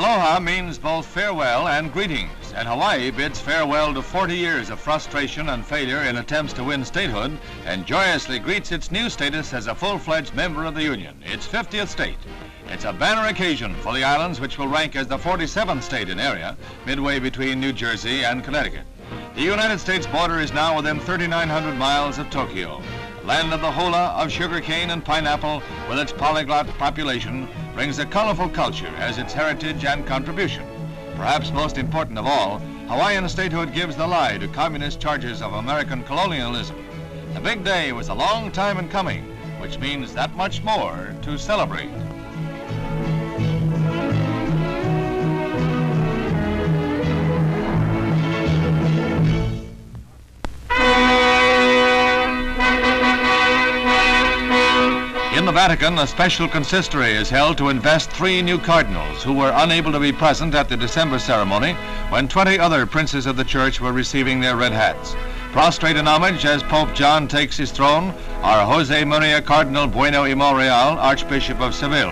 Aloha means both farewell and greetings, and Hawaii bids farewell to 40 years of frustration and failure in attempts to win statehood and joyously greets its new status as a full-fledged member of the Union, its 50th state. It's a banner occasion for the islands, which will rank as the 47th state in area, midway between New Jersey and Connecticut. The United States border is now within 3,900 miles of Tokyo. Land of the hula, of sugarcane and pineapple, with its polyglot population, brings a colorful culture as its heritage and contribution. Perhaps most important of all, Hawaiian statehood gives the lie to communist charges of American colonialism. The big day was a long time in coming, which means that much more to celebrate. In the Vatican, a special consistory is held to invest 3 new cardinals who were unable to be present at the December ceremony when 20 other princes of the church were receiving their red hats. Prostrate in homage as Pope John takes his throne are Jose Maria Cardinal Bueno y Monreal, Archbishop of Seville,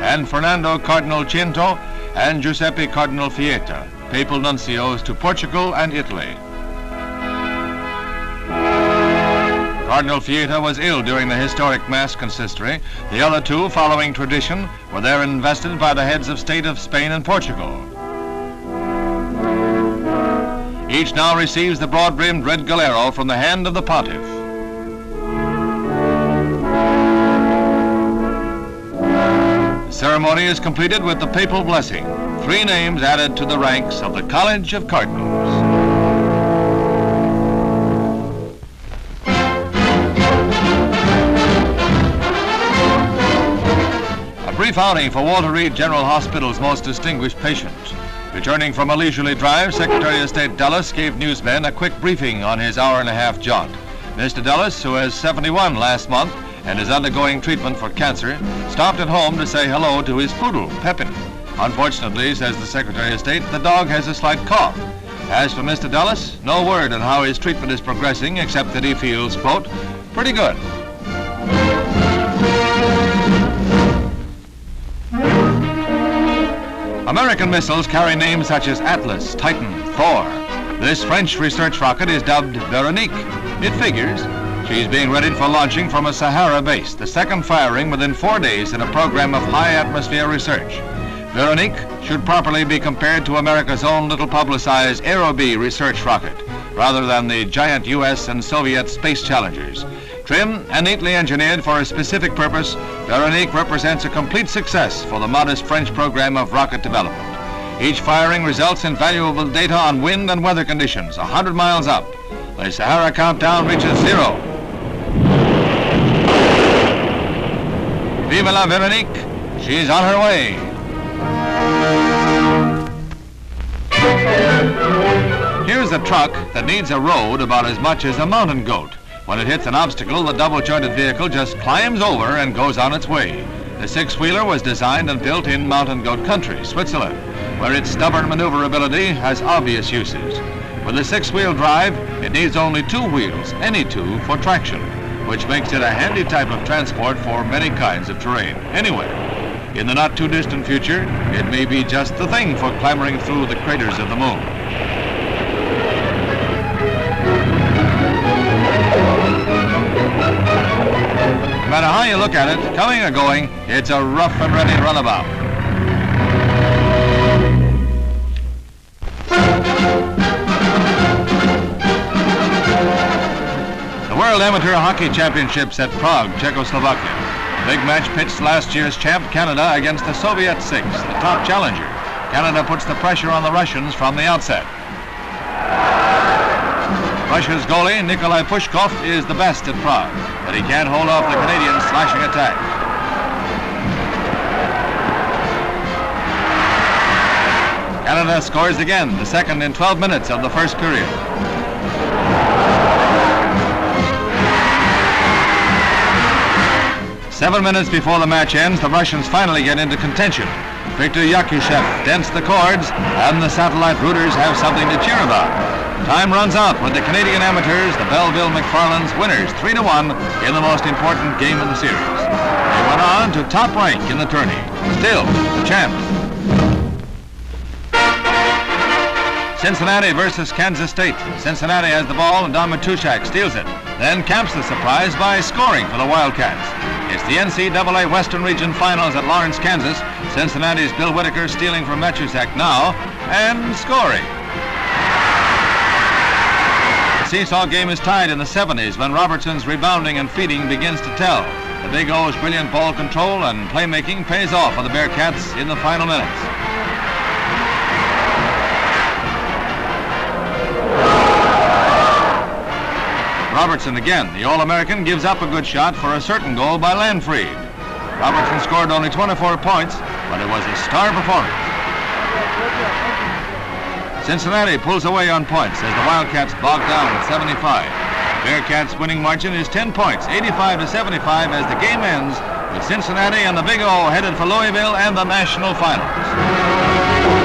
and Fernando Cardinal Cento and Giuseppe Cardinal Fietta, papal nuncios to Portugal and Italy. Cardinal Fietta was ill during the historic Mass consistory. The other 2, following tradition, were there invested by the heads of state of Spain and Portugal. Each now receives the broad-brimmed red galero from the hand of the pontiff. The ceremony is completed with the papal blessing. 3 names added to the ranks of the College of Cardinals. Brief outing for Walter Reed General Hospital's most distinguished patient. Returning from a leisurely drive, Secretary of State Dulles gave newsmen a quick briefing on his hour-and-a-half jaunt. Mr. Dulles, who was 71 last month and is undergoing treatment for cancer, stopped at home to say hello to his poodle, Pepin. Unfortunately, says the Secretary of State, the dog has a slight cough. As for Mr. Dulles, no word on how his treatment is progressing, except that he feels, quote, pretty good. American missiles carry names such as Atlas, Titan, Thor. This French research rocket is dubbed Veronique. It figures. She's being readied for launching from a Sahara base, the second firing within 4 days in a program of high-atmosphere research. Veronique should properly be compared to America's own little publicized Aerobee research rocket, rather than the giant U.S. and Soviet space challengers. Trim and neatly engineered for a specific purpose, Veronique represents a complete success for the modest French program of rocket development. Each firing results in valuable data on wind and weather conditions 100 miles up. The Sahara countdown reaches 0. Vive la Veronique! She's on her way. Here's a truck that needs a road about as much as a mountain goat. When it hits an obstacle, the double-jointed vehicle just climbs over and goes on its way. The 6-wheeler was designed and built in mountain goat country, Switzerland, where its stubborn maneuverability has obvious uses. With a 6-wheel drive, it needs only 2 wheels, any 2, for traction, which makes it a handy type of transport for many kinds of terrain. Anyway, in the not-too-distant future, it may be just the thing for clambering through the craters of the moon. No matter how you look at it, coming or going, it's a rough and ready runabout. The World Amateur Hockey Championships at Prague, Czechoslovakia. The big match pits last year's champ Canada against the Soviet Six, the top challenger. Canada puts the pressure on the Russians from the outset. Russia's goalie, Nikolai Pushkov, is the best at Prague, but he can't hold off the Canadians' slashing attack. Canada scores again, the second in 12 minutes of the first period. Seven minutes before the match ends, the Russians finally get into contention. Victor Yakushev dents the cords, and the satellite rooters have something to cheer about. Time runs out with the Canadian amateurs, the Belleville McFarlands, winners 3-1 in the most important game of the series. They went on to top rank in the tourney. Still, the champ. Cincinnati versus Kansas State. Cincinnati has the ball and Don Matuszak steals it. Then caps the surprise by scoring for the Wildcats. It's the NCAA Western Region Finals at Lawrence, Kansas. Cincinnati's Bill Whitaker stealing from Matuszak now and scoring. The seesaw game is tied in the 70s when Robertson's rebounding and feeding begins to tell. The Big O's brilliant ball control and playmaking pays off for the Bearcats in the final minutes. Robertson again, the All-American, gives up a good shot for a certain goal by Landfried. Robertson scored only 24 points, but it was a star performance. Cincinnati pulls away on points as the Wildcats bog down at 75. Bearcats' winning margin is 10 points, 85-75, as the game ends with Cincinnati and the Big O headed for Louisville and the national finals.